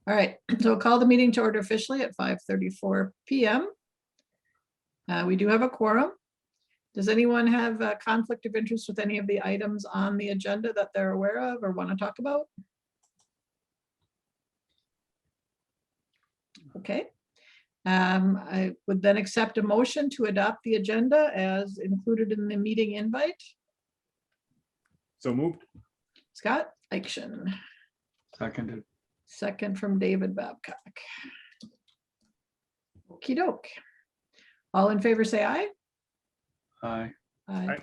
All right, so we'll call the meeting to order officially at 5:34 p.m. We do have a quorum. Does anyone have a conflict of interest with any of the items on the agenda that they're aware of or want to talk about? Okay. I would then accept a motion to adopt the agenda as included in the meeting invite. So moved. Scott Eichen. Seconded. Second from David Babcock. Okey doke. All in favor, say aye. Aye. Aye. Aye.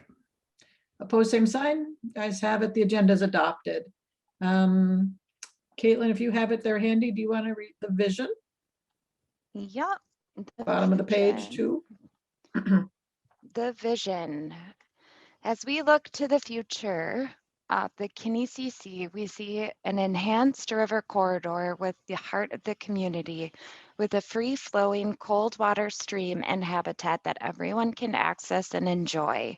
Opposed, same sign. Guys have it. The agenda is adopted. Caitlin, if you have it there handy, do you want to read the vision? Yeah. Bottom of the page too. The vision. As we look to the future of the KinniCC, we see an enhanced river corridor with the heart of the community, with a free-flowing cold water stream and habitat that everyone can access and enjoy.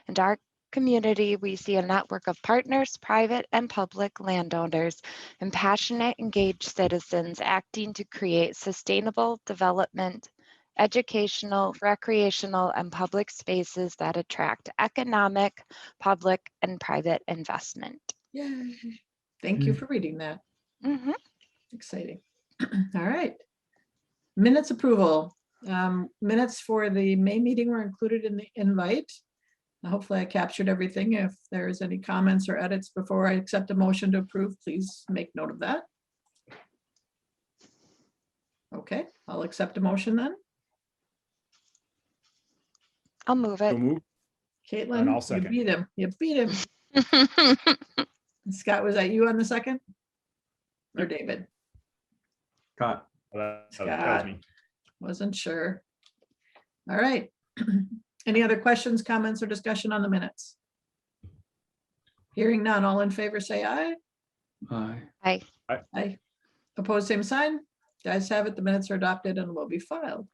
In our community, we see a network of partners, private and public landowners, and passionate, engaged citizens acting to create sustainable development, educational, recreational, and public spaces that attract economic, public, and private investment. Yay. Thank you for reading that. Exciting. All right. Minutes approval. Minutes for the May meeting were included in the invite. Hopefully I captured everything. If there's any comments or edits before I accept a motion to approve, please make note of that. Okay, I'll accept a motion then. I'll move it. So moved. Caitlin, And I'll you second. beat him. You beat him. Scott, was that you on the second? Or David? Scott. That was Scott. me. Wasn't sure. All right. Any other questions, comments, or discussion on the minutes? Hearing none, all in favor say aye. Aye. Aye. Aye. Opposed, same sign. Guys have it. The minutes are adopted and will be filed.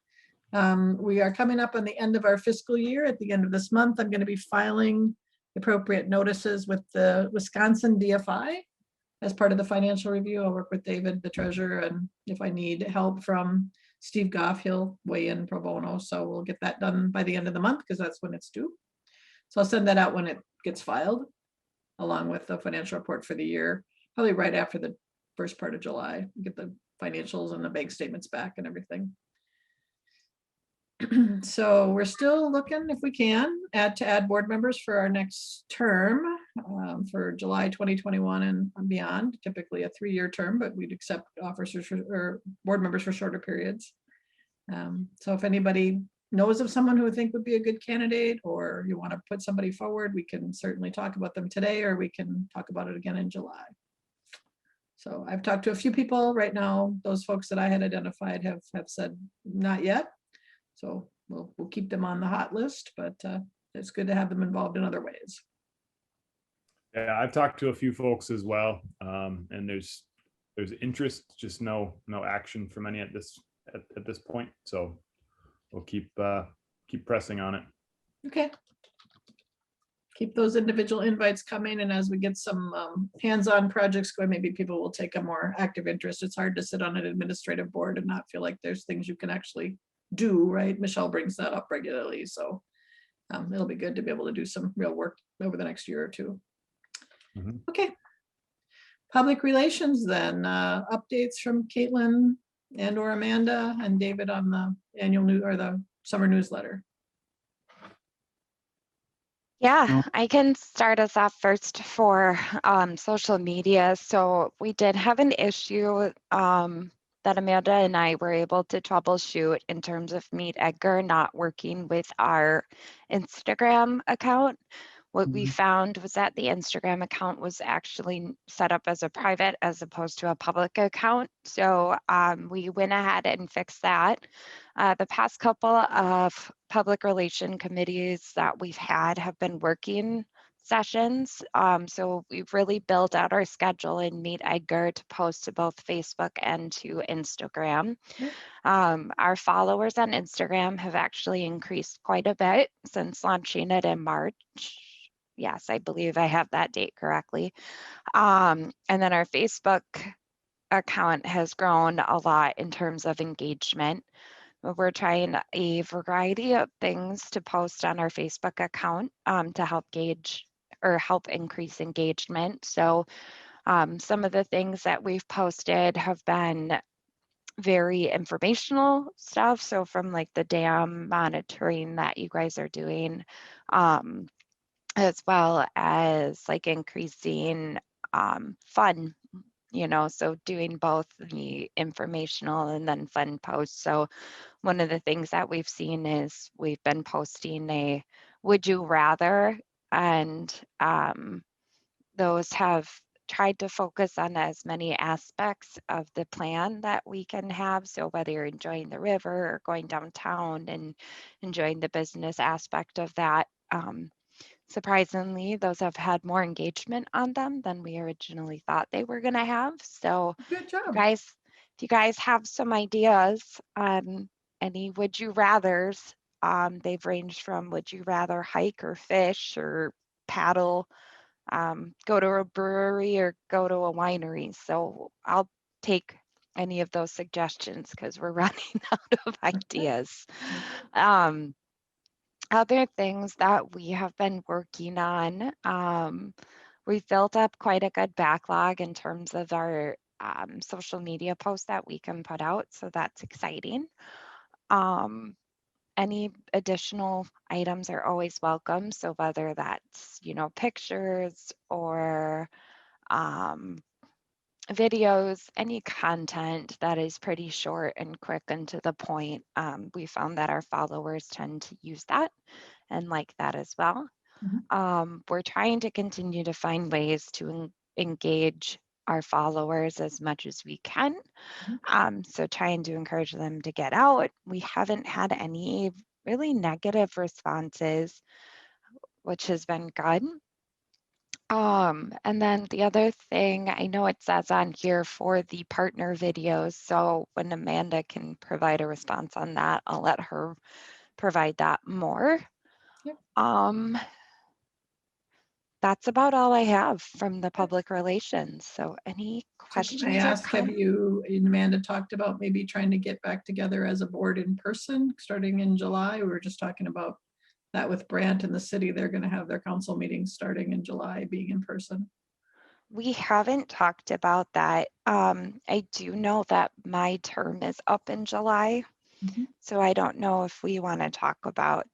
We are coming up on the end of our fiscal year. At the end of this month, I'm going to be filing appropriate notices with the Wisconsin DFI as part of the financial review. I'll work with David, the treasurer, and if I need help from Steve Goff, he'll weigh in pro bono. So we'll get that done by the end of the month because that's when it's due. So I'll send that out when it gets filed, along with the financial report for the year, probably right after the first part of July. Get the financials and the bank statements back and everything. So we're still looking, if we can, to add board members for our next term for July 2021 and beyond. Typically a 3-year term, but we'd accept officers or board members for shorter periods. So if anybody knows of someone who would think would be a good candidate, or you want to put somebody forward, we can certainly talk about them today, or we can talk about it again in July. So I've talked to a few people right now. Those folks that I had identified have said not yet. So we'll keep them on the hot list, but it's good to have them involved in other ways. Yeah, I've talked to a few folks as well, and there's interest, just no action from any at this point. So we'll keep pressing on it. Okay. Keep those individual invites coming, and as we get some hands-on projects going, maybe people will take a more active interest. It's hard to sit on an administrative board and not feel like there's things you can actually do, right? Michelle brings that up regularly, so it'll be good to be able to do some real work over the next year or two. Okay. Public relations then, updates from Caitlin and or Amanda and David on the annual new or the summer newsletter. Yeah, I can start us off first for social media. So we did have an issue that Amanda and I were able to troubleshoot in terms of Meet Edgar not working with our Instagram account. What we found was that the Instagram account was actually set up as a private as opposed to a public account. So we went ahead and fixed that. The past couple of public relation committees that we've had have been working sessions. So we've really built out our schedule in Meet Edgar to post to both Facebook and to Instagram. Our followers on Instagram have actually increased quite a bit since launching it in March. Yes, I believe I have that date correctly. And then our Facebook account has grown a lot in terms of engagement. We're trying a variety of things to post on our Facebook account to help gauge or help increase engagement. So some of the things that we've posted have been very informational stuff. So from like the dam monitoring that you guys are doing, as well as like increasing fun, so doing both the informational and then fun posts. So one of the things that we've seen is we've been posting a would you rather, and those have tried to focus on as many aspects of the plan that we can have. So whether you're enjoying the river or going downtown and enjoying the business aspect of that, surprisingly, those have had more engagement on them than we originally thought they were going to have. So Good job. if you guys have some ideas on any would you rathers, they've ranged from would you rather hike or fish or paddle, go to a brewery or go to a winery. So I'll take any of those suggestions because we're running out of ideas. Other things that we have been working on, we've built up quite a good backlog in terms of our social media posts that we can put out. So that's exciting. Any additional items are always welcome. So whether that's, pictures or videos, any content that is pretty short and quick and to the point, we found that our followers tend to use that and like that as well. We're trying to continue to find ways to engage our followers as much as we can. So trying to encourage them to get out. We haven't had any really negative responses, which has been good. And then the other thing, I know it says on here for the partner videos. So when Amanda can provide a response on that, I'll let her provide that more. Yep. That's about all I have from the public relations. So any questions? So can I ask, have you and Amanda talked about maybe trying to get back together as a board in person starting in July? We were just talking about that with Brant and the city. They're going to have their council meetings starting in July, being in person. We haven't talked about that. I do know that my term is up in July. So I don't know if we want to talk about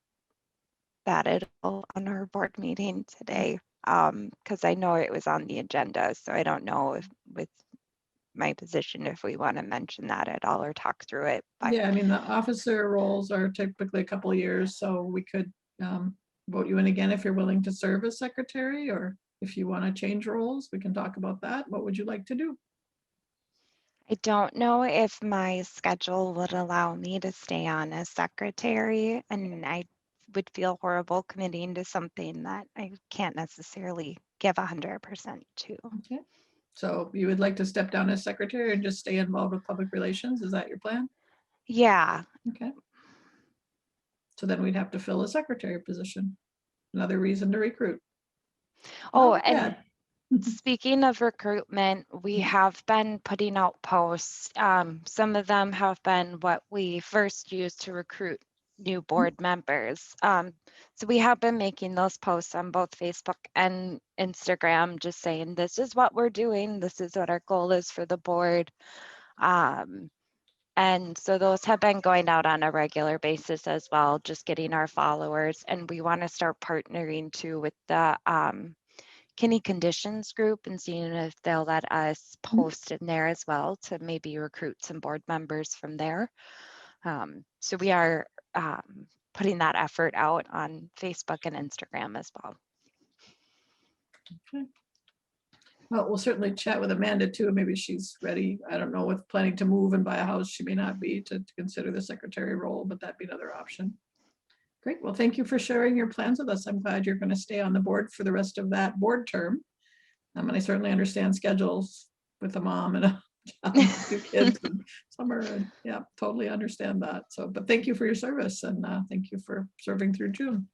that at all on our board meeting today, because I know it was on the agenda. So I don't know if with my position, if we want to mention that at all or talk through it. But yeah, I mean, the officer roles are typically a couple of years, so we could vote you in again if you're willing to serve as secretary, or if you want to change roles, we can talk about that. What would you like to do? I don't know if my schedule would allow me to stay on as secretary, and I would feel horrible committing to something that I can't necessarily give 100% to. Okay. So you would like to step down as secretary and just stay involved with public relations? Is that your plan? Yeah. Okay. So then we'd have to fill a secretary position. Another reason to recruit. Oh, Not and bad. speaking of recruitment, we have been putting out posts. Some of them have been what we first used to recruit new board members. So we have been making those posts on both Facebook and Instagram, just saying, this is what we're doing. This is what our goal is for the board. And so those have been going out on a regular basis as well, just getting our followers. And we want to start partnering too with the Kinney Conditions group and seeing if they'll let us post in there as well to maybe recruit some board members from there. So we are putting that effort out on Facebook and Instagram as well. Okay. Well, we'll certainly chat with Amanda too. Maybe she's ready. I don't know, with planning to move and buy a house, she may not be to consider the secretary role, but that'd be another option. Great. Well, thank you for sharing your plans with us. I'm glad you're going to stay on the board for the rest of that board term. And I certainly understand schedules with a mom and a job, 2 kids and summer, and yeah, totally understand that. So, but thank you for your service, and thank you for serving through June.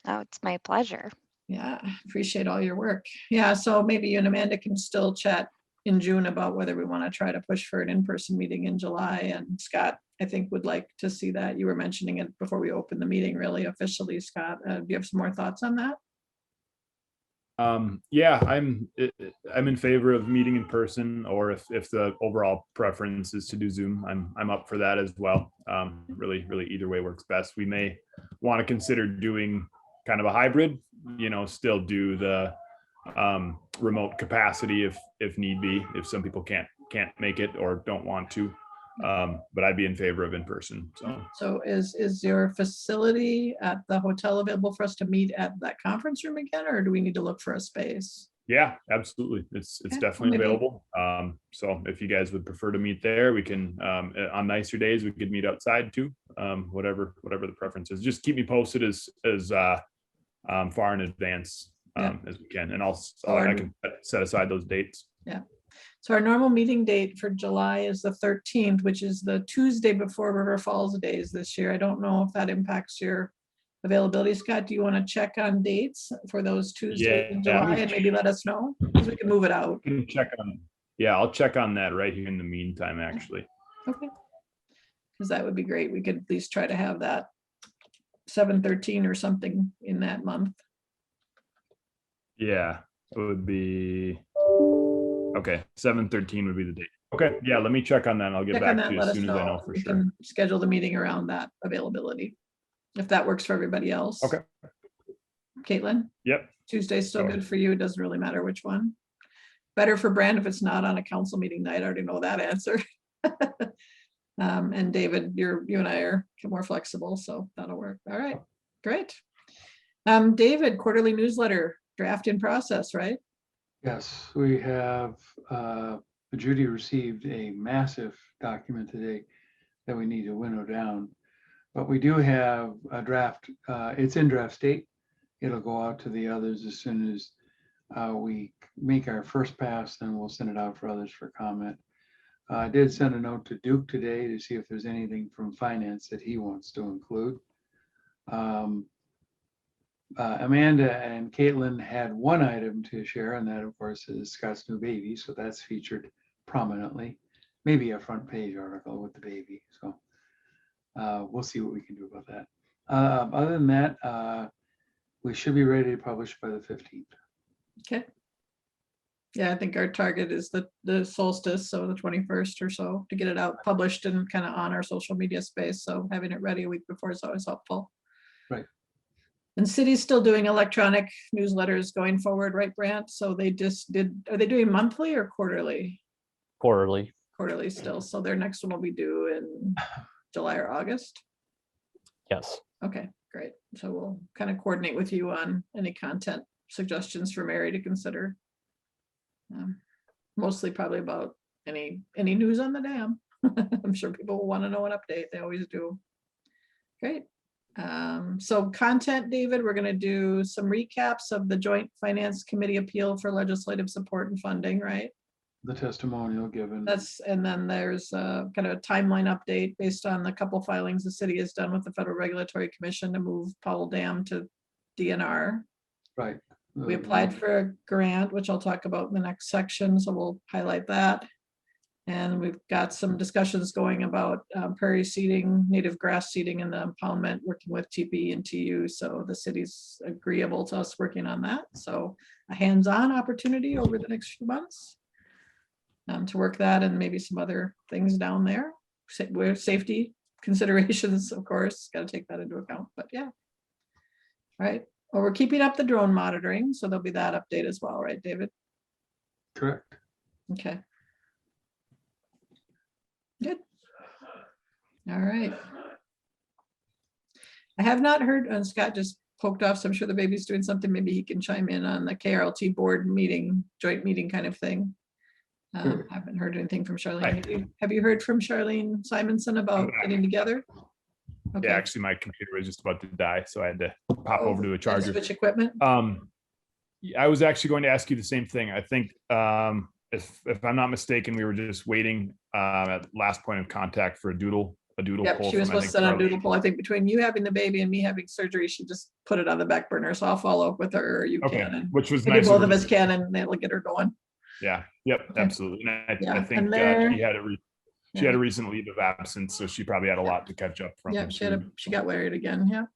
Oh, it's my pleasure. Yeah, appreciate all your work. Yeah, so maybe you and Amanda can still chat in June about whether we want to try to push for an in-person meeting in July. And Scott, I think, would like to see that. You were mentioning it before we opened the meeting really officially, Scott. Do you have some more thoughts on that? Yeah, I'm in favor of meeting in person, or if the overall preference is to do Zoom, I'm up for that as well. Really either way works best. We may want to consider doing kind of a hybrid, still do the remote capacity if need be, if some people can't make it or don't want to. But I'd be in favor of in person. So is your facility at the hotel available for us to meet at that conference room again, or do we need to look for a space? Yeah, absolutely. It's Okay, definitely well, maybe- available. So if you guys would prefer to meet there, we can, on nicer days, we could meet outside too. Whatever the preference is. Just keep me posted as far in advance as we can, and I can set aside those dates. Yeah. So our normal meeting date for July is the 13th, which is the Tuesday before River Falls Days this year. I don't know if that impacts your availability. Scott, do you want to check on dates for those Tuesdays in July and maybe let us know? Because we can move it out. I'll check on that right here in the meantime, actually. Okay. Because that would be great. We could at least try to have that 7/13 or something in that month. Yeah, it would be, okay, 7/13 would be the date. Okay, yeah, let me check on that. I'll get Check on back that, to you let as us soon as I know know. for We sure. can schedule the meeting around that availability, if that works for everybody else. Okay. Caitlin? Yep. Tuesday's still Sure. good for you. It doesn't really matter which one. Better for Brand if it's not on a council meeting night. I already know that answer. And David, you and I are more flexible, so that'll work. All right, great. David, quarterly newsletter draft in process, right? Yes, we have, Judy received a massive document today that we need to winnow down. But we do have a draft, it's in draft state. It'll go out to the others as soon as we make our first pass, then we'll send it out for others for comment. I did send a note to Duke today to see if there's anything from finance that he wants to include. Amanda and Caitlin had one item to share, and that, of course, is Scott's new baby. So that's featured prominently, maybe a front page article with the baby. So we'll see what we can do about that. Other than that, we should be ready to publish by the 15th. Okay. Yeah, I think our target is the solstice, so the 21st or so, to get it out published and kind of on our social media space. So having it ready a week before is always helpful. Right. And city's still doing electronic newsletters going forward, right, Brant? So they just did, are they doing monthly or quarterly? Quarterly. Quarterly still. So their next one will be due in July or August. Yes. Okay, great. So we'll kind of coordinate with you on any content suggestions for Mary to consider. Mostly probably about any news on the dam. I'm sure people will want to know an update. They always do. Great. So content, David, we're going to do some recaps of the Joint Finance Committee appeal for legislative support and funding, right? The testimonial given. And then there's kind of a timeline update based on the couple filings the city has done with the Federal Regulatory Commission to move Powell Dam to DNR. Right. We applied for a grant, which I'll talk about in the next section, so we'll highlight that. And we've got some discussions going about prairie seeding, native grass seeding, and the impoundment, working with TP and TU. So the city's agreeable to us working on that. So a hands-on opportunity over the next few months to work that, and maybe some other things down there. Where safety considerations, of course, got to take that into account. But yeah. All right. Well, we're keeping up the drone monitoring, so there'll be that update as well, right, David? Correct. Okay. Good. All right. I have not heard, and Scott just poked off, so I'm sure the baby's doing something. Maybe he can chime in on the KRLT board meeting, joint meeting kind of thing. I haven't heard anything from Charlene. Have you heard from Charlene Simonson about getting together? Okay. Yeah, actually, my computer was just about to die, so I had to pop over to a charger. Switch equipment. I was actually going to ask you the same thing. I think if I'm not mistaken, we were just waiting at last point of contact for a doodle Yep, poll. she was from, I supposed to think, send out a Charlie. doodle poll. I think between you having the baby and me having surgery, she just put it on the back burner. So I'll follow up with her, or you Okay, can. And which was maybe nice. both of us can, and that'll get her going. Yeah, yep, Okay. absolutely. And Yeah, I and think there- she had Yeah. a recent leave of absence, so she probably had a lot to catch up from. Yeah, too. she got married again, yeah.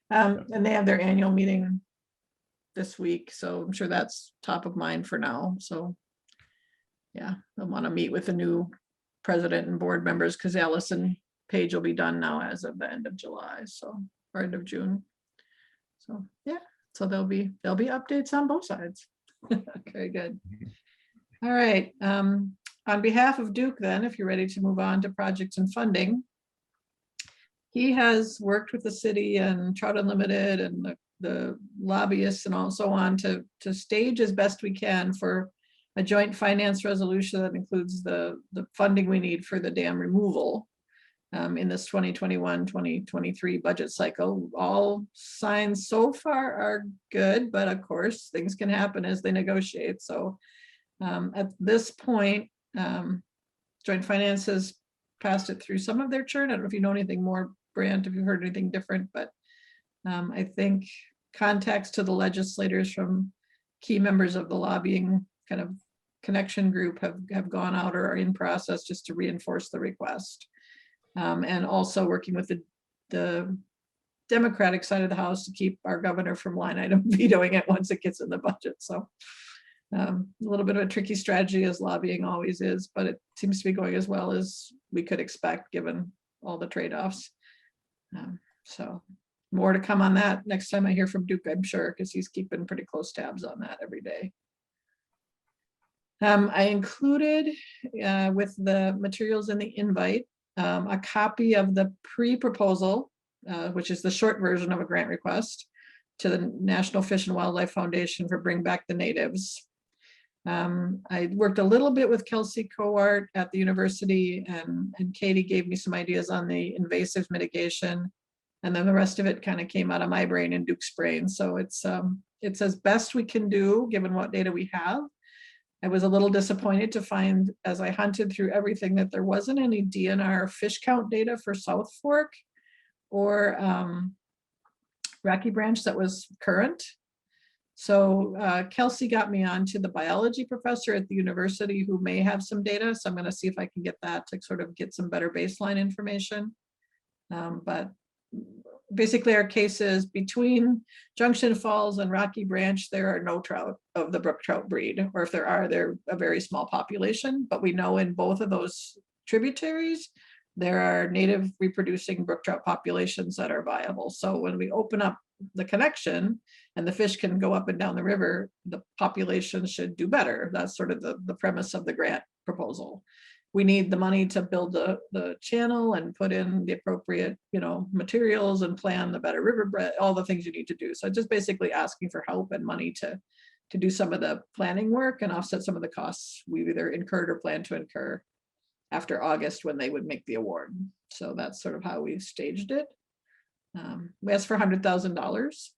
And they have their annual meeting this week, so I'm sure that's top of mind for now, so. Yeah, I want to meet with the new president and board members because Allison Page will be done now as of the end of July, so, or end of June. So, yeah, so there'll be updates on both sides. Okay, good. All right, on behalf of Duke then, if you're ready to move on to projects and funding. He has worked with the city and Trout Unlimited and the lobbyists and so on to stage as best we can for a joint finance resolution that includes the funding we need for the dam removal in this 2021-2023 budget cycle. All signs so far are good, but of course, things can happen as they negotiate. So at this point, joint finance has passed it through some of their churn. I don't know if you know anything more, Brant, if you've heard anything different, but I think contacts to the legislators from key members of the lobbying kind of connection group have gone out or are in process just to reinforce the request. And also working with the Democratic side of the house to keep our governor from line item vetoing it once it gets in the budget. So a little bit of a tricky strategy as lobbying always is, but it seems to be going as well as we could expect given all the trade-offs. So more to come on that next time I hear from Duke, I'm sure, because he's keeping pretty close tabs on that every day. I included with the materials in the invite a copy of the pre-proposal, which is the short version of a grant request to the National Fish and Wildlife Foundation for Bring Back the Natives. I worked a little bit with Kelsey Coart at the university and Katie gave me some ideas on the invasive mitigation. And then the rest of it kind of came out of my brain and Duke's brain. So it's as best we can do given what data we have. I was a little disappointed to find as I hunted through everything that there wasn't any DNR fish count data for South Fork or Rocky Branch that was current. So Kelsey got me on to the biology professor at the university who may have some data. So I'm going to see if I can get that to sort of get some better baseline information. But basically our cases between Junction Falls and Rocky Branch, there are no trout of the brook trout breed, or if there are, they're a very small population. But we know in both of those tributaries, there are native reproducing brook trout populations that are viable. So when we open up the connection and the fish can go up and down the river, the population should do better. That's sort of the premise of the grant proposal. We need the money to build the channel and put in the appropriate, materials and plan the better riverbed, all the things you need to do. So just basically asking for help and money to do some of the planning work and offset some of the costs we've either incurred or plan to incur after August when they would make the award. So that's sort of how we staged it. We asked for $100,000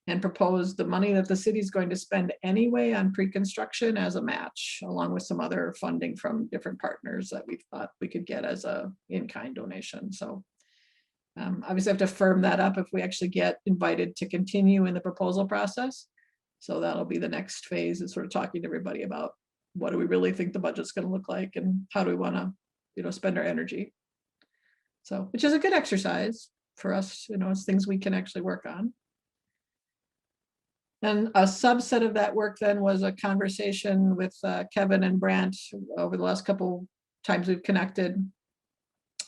and proposed the money that the city is going to spend anyway on pre-construction as a match, along with some other funding from different partners that we thought we could get as a in-kind donation. So obviously I have to firm that up if we actually get invited to continue in the proposal process. So that'll be the next phase, is sort of talking to everybody about what do we really think the budget's going to look like and how do we want to, spend our energy. So, which is a good exercise for us, it's things we can actually work on. And a subset of that work then was a conversation with Kevin and Brant over the last couple times we've connected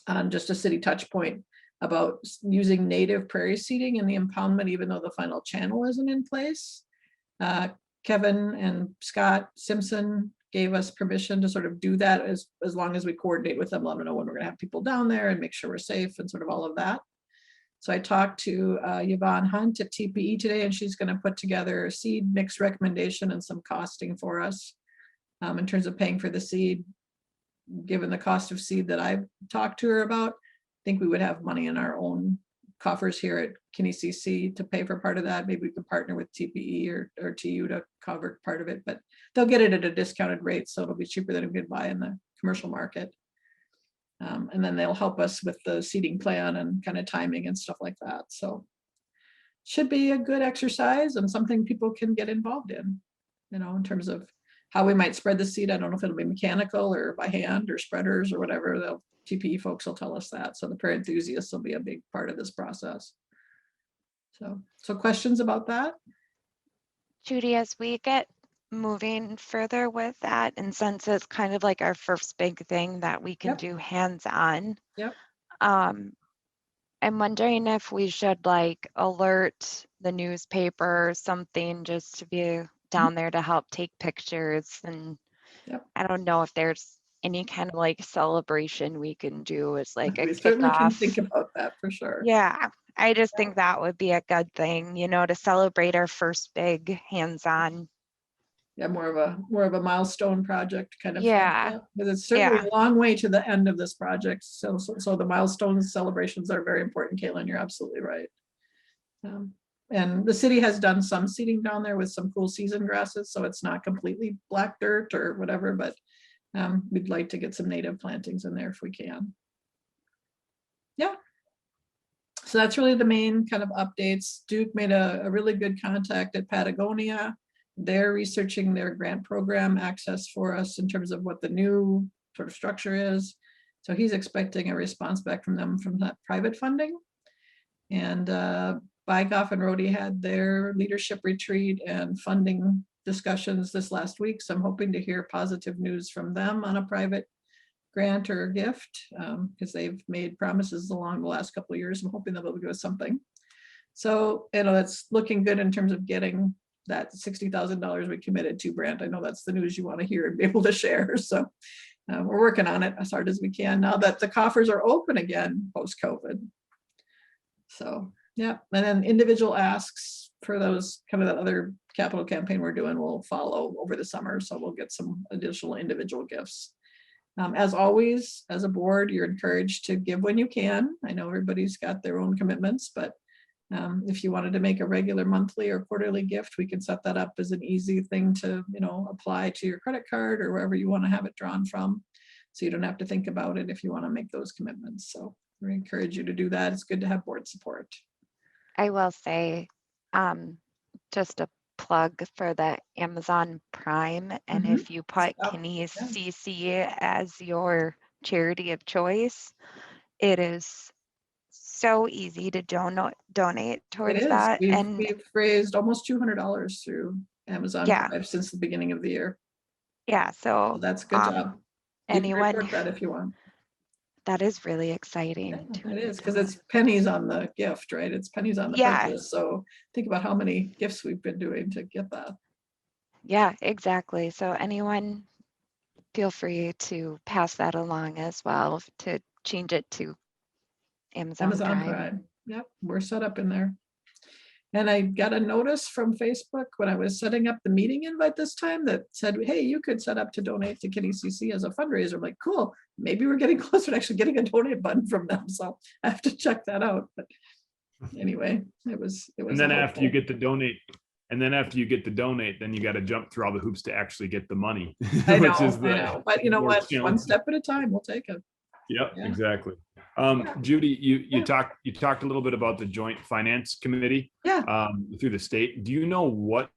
on just a city touch point about using native prairie seeding in the impoundment, even though the final channel isn't in place. Kevin and Scott Simpson gave us permission to sort of do that as long as we coordinate with them, let them know when we're gonna have people down there and make sure we're safe and sort of all of that. So I talked to Yvonne Hunt at TPE today, and she's going to put together a seed mix recommendation and some costing for us in terms of paying for the seed. Given the cost of seed that I've talked to her about, I think we would have money in our own coffers here at KinniCC to pay for part of that. Maybe we could partner with TPE or TU to cover part of it, but they'll get it at a discounted rate, so it'll be cheaper than we could buy in the commercial market. And then they'll help us with the seeding plan and kind of timing and stuff like that. So should be a good exercise and something people can get involved in, in terms of how we might spread the seed. I don't know if it'll be mechanical or by hand or spreaders or whatever. The TPE folks will tell us that. So the parent enthusiasts will be a big part of this process. So questions about that? Judy, as we get moving further with that, and since it's kind of like our first big thing that we can Yep. do hands-on, Yep. I'm wondering if we should like alert the newspaper or something just to be down there to help take pictures. And Yep. I don't know if there's any kind of like celebration we can do as like a We certainly can kickoff. think about that for sure. Yeah, I just think that would be a good thing, you know, to celebrate our first big hands-on. Yeah, more of a milestone project kind of thing. Yeah. Because it's certainly Yeah. a long way to the end of this project. So the milestones celebrations are very important, Caitlin. You're absolutely right. And the city has done some seeding down there with some cool season grasses, so it's not completely black dirt or whatever, but we'd like to get some native plantings in there if we can. Yeah. So that's really the main kind of updates. Duke made a really good contact at Patagonia. They're researching their grant program access for us in terms of what the new sort of structure is. So he's expecting a response back from them from that private funding. And Bike Off and Rhodey had their leadership retreat and funding discussions this last week. So I'm hoping to hear positive news from them on a private grant or gift, because they've made promises along the last couple of years. I'm hoping they'll be able to give us something. So, you know, it's looking good in terms of getting that $60,000 we committed to, Brant. I know that's the news you want to hear and be able to share. So we're working on it as hard as we can now that the coffers are open again post-COVID. So, yeah. And then individual asks for those kind of that other capital campaign we're doing will follow over the summer. So we'll get some additional individual gifts. As always, as a board, you're encouraged to give when you can. I know everybody's got their own commitments, but if you wanted to make a regular monthly or quarterly gift, we can set that up as an easy thing to, you know, apply to your credit card or wherever you want to have it drawn from. So you don't have to think about it if you want to make those commitments. So we encourage you to do that. It's good to have board support. I will say, just a plug for the Amazon Prime. And Mhm. if you put Oh, KinniCC as your charity of choice, it is so easy to donate It towards is. that. And We've raised almost $200 through Amazon Yeah. Prime since the beginning of the year. yeah, So so that's a good job. You can anyone, report that if you want. that is really exciting. Yeah, to it me is, to because know. it's pennies on the gift, right? It's pennies on the Yeah. purchase. So think about how many gifts we've been doing to get that. Yeah, exactly. So anyone, feel free to pass that along as well to change it to Amazon Amazon Prime. Prime. Yep, we're set up in there. And I got a notice from Facebook when I was setting up the meeting invite this time that said, hey, you could set up to donate to KinniCC as a fundraiser. I'm like, cool, maybe we're getting closer to actually getting a donate button from them. So I have to check that out. But anyway, it was. And then after you get to donate, then you got to jump through all the hoops to actually get the money. I know, which is I know. But you know more what? One challenging. step at a time, we'll take it. Yep, Yeah. exactly. Yeah. Judy, you Yeah. talked a little bit about the Joint Finance Committee Yeah. through the state. Do you know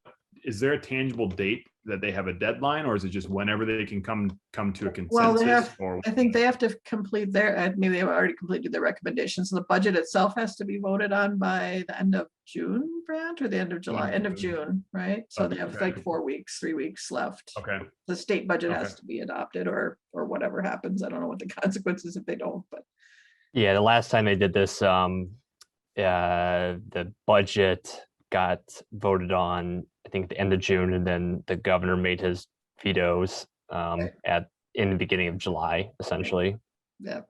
is there a tangible date that they have a deadline, or is it just whenever they can come to a consensus? Well, I think they have to complete maybe they've already completed their recommendations. The budget itself has to be voted on by the end of June, Brant, or the end of July, end of June, right? So they have like 3 weeks left. Okay. The state budget Okay. has to be adopted or whatever happens. I don't know what the consequences if they don't, but Yeah, the last time they did this, the budget got voted on, I think, at the end of June, and then the governor made his vetoes in the beginning of July, essentially. yeah.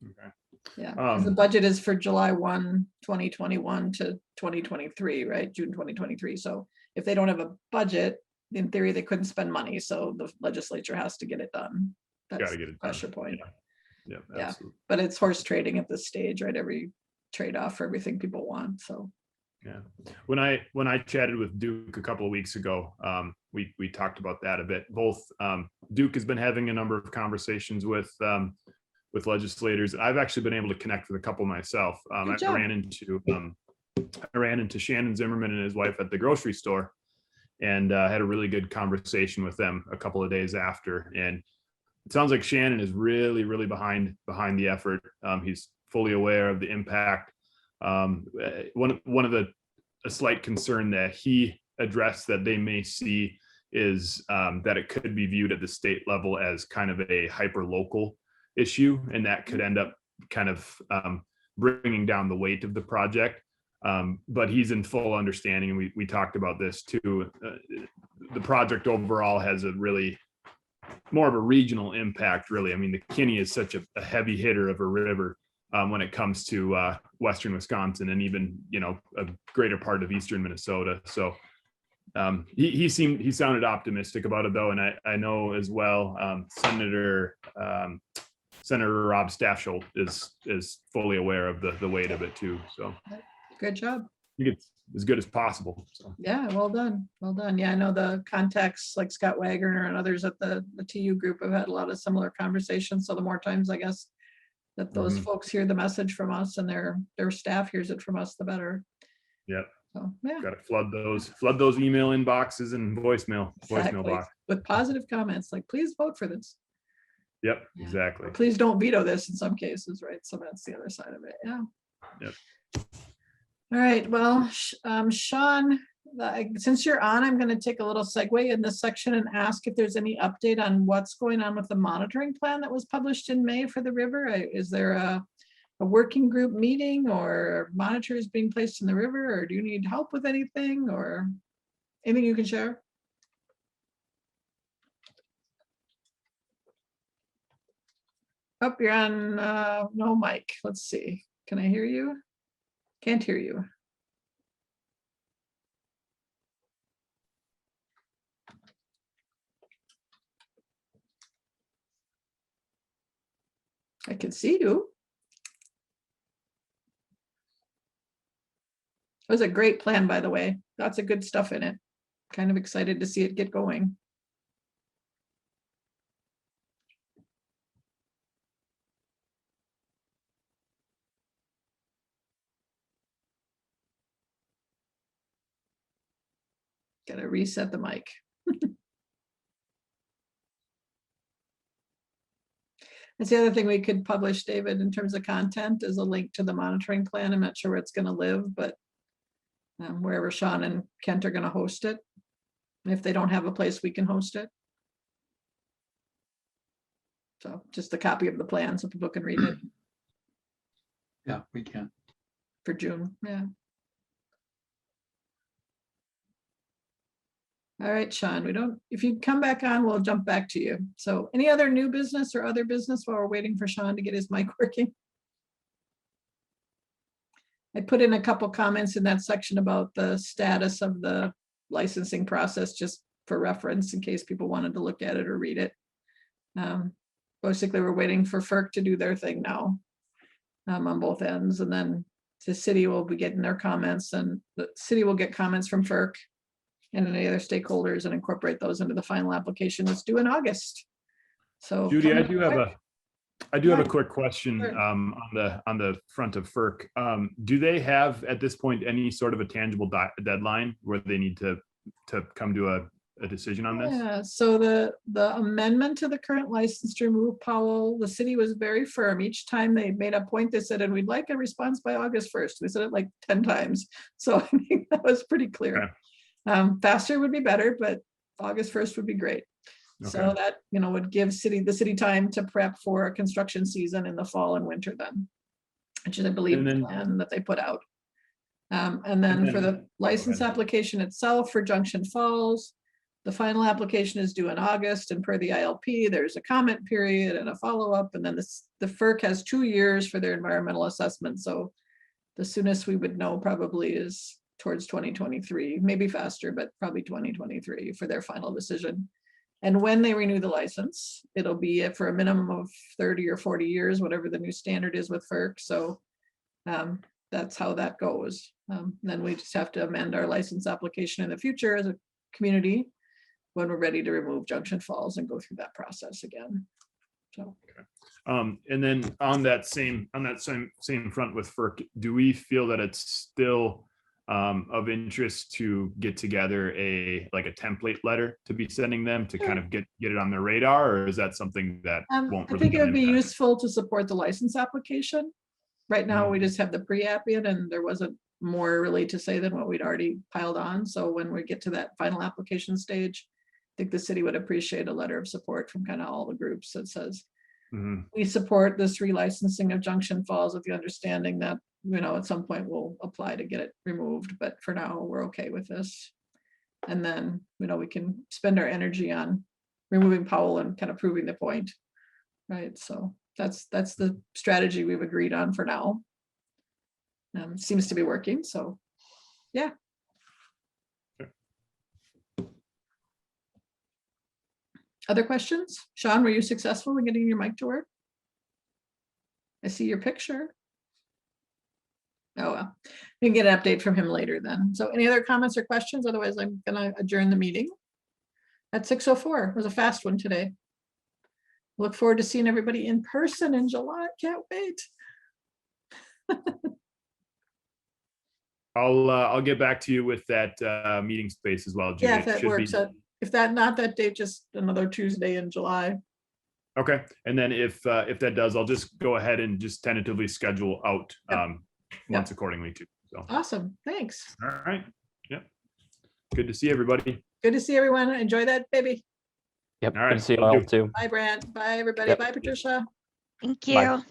Okay. Yeah, 'cause the budget is for July 1, 2021 to 2023, right? June 2023. So if they don't have a budget, in theory, they couldn't spend money. So the legislature has to get it done. Got That's to get the it done. pressure point. Yeah, Yeah. absolutely. But it's horse trading at this stage, right? Every trade-off for everything people want. So Yeah. When I chatted with Duke a couple of weeks ago, we talked about that a bit. Both Duke has been having a number of conversations with legislators. I've actually been able to connect with a couple myself. I job. ran into Shannon Zimmerman and his wife at the grocery store, and had a really good conversation with them a couple of days after. And it sounds like Shannon is really, really behind the effort. He's fully aware of the impact. One of a slight concern that he addressed that they may see is that it could be viewed at the state level as kind of a hyper local issue, and that could end up kind of bringing down the weight of the project. But he's in full understanding, and we talked about this too. The project overall has a really more of a regional impact, really. I mean, the Kinney is such a heavy hitter of a river when it comes to Western Wisconsin, and even, you know, a greater part of Eastern Minnesota. So he sounded optimistic about it though. And I know as well, Senator Rob Staffsholt is fully aware of the weight of it too. So Good job. I think it's as good as possible. So Yeah, well done. Well done. Yeah, I know the contacts like Scott Wagner and others at the TU group have had a lot of similar conversations. So the more times, I guess, that those folks hear the message from us and their staff hears it from us, the better. Yep. So yeah, got to flood those email inboxes and voicemail exactly. box. With positive comments like, please vote for this. Yep, exactly. Or please don't veto this in some cases, right? So that's the other side of it. Yeah. Yep. All right. Well, Sean, since you're on, I'm going to take a little segue in this section and ask if there's any update on what's going on with the monitoring plan that was published in May for the river. Is there a working group meeting or monitors being placed in the river, or do you need help with anything or anything you can share? Oh, you're on no mic. Let's see. Can I hear you? Can't hear you. I can see you. It was a great plan, by the way. Lots of good stuff in it. Kind of excited to see it get going. Gotta reset the mic. That's the other thing we could publish, David, in terms of content is a link to the monitoring plan. I'm not sure where it's going to live, but wherever Sean and Kent are going to host it. If they don't have a place, we can host it. So just a copy of the plan so people can read it Yeah, we can. for June. Yeah. All right, Sean, if you come back on, we'll jump back to you. So any other new business or other business while we're waiting for Sean to get his mic working? I put in a couple comments in that section about the status of the licensing process, just for reference in case people wanted to look at it or read it. Basically, we're waiting for FERC to do their thing now on both ends, and then the city will be getting their comments, and the city will get comments from FERC and any other stakeholders and incorporate those into the final application that's due in August. So Judy, I do have a quick question Sure. on the front of FERC. Do they have at this point any sort of a tangible deadline where they need to come to a decision on this? Yeah, so the amendment to the current license to remove Powell, the city was very firm. Each time they made a point, they said, and we'd like a response by August 1st. They said it like 10 times. So I think that was pretty clear. Okay. Faster would be better, but August 1st would be great. So Okay. that, would give the city time to prep for a construction season in the fall and winter then, which is, I believe, And the then- plan that they put out. And then for the license application itself for Junction Falls, the final application is due in August, and per the ILP, there's a comment period and a follow-up, and then the FERC has 2 years for their environmental assessment. So the soonest we would know probably is towards 2023, maybe faster, but probably 2023 for their final decision. And when they renew the license, it'll be for a minimum of 30 or 40 years, whatever the new standard is with FERC. So that's how that goes. Then we just have to amend our license application in the future as a community when we're ready to remove Junction Falls and go through that process again. So And then on that same front with FERC, do we feel that it's still of interest to get together a template letter to be sending them to kind of get it on their radar, or is that something that won't I really think it have would be an impact? useful to support the license application. Right now, we just have the pre-app in, and there wasn't more really to say than what we'd already piled on. So when we get to that final application stage, I think the city would appreciate a letter of support from kind of all the groups that says, Mhm. we support this relicensing of Junction Falls with the understanding that, at some point we'll apply to get it removed, but for now, we're okay with this. And then, we can spend our energy on removing Powell and kind of proving the point. Right, so that's the strategy we've agreed on for now. Seems to be working, so, yeah. Other questions? Sean, were you successful in getting your mic to work? I see your picture. Oh, well, we can get an update from him later then. So any other comments or questions? Otherwise, I'm gonna adjourn the meeting at 6:04. It was a fast one today. Look forward to seeing everybody in person in July. Can't wait. I'll get back to you with that meeting space as well, Judy. Yeah, if It that should works. be- If not that date, just another Tuesday in July. Okay, and then if that does, I'll just go ahead and just tentatively schedule out once accordingly too. So, Awesome, thanks. all right, yep. Good to see everybody. Good to see everyone. Enjoy that baby. Yep. All Good right, to see you will all do. too. Bye, Brant. Bye, everybody. Yep. Bye, Patricia. Thank Bye. you.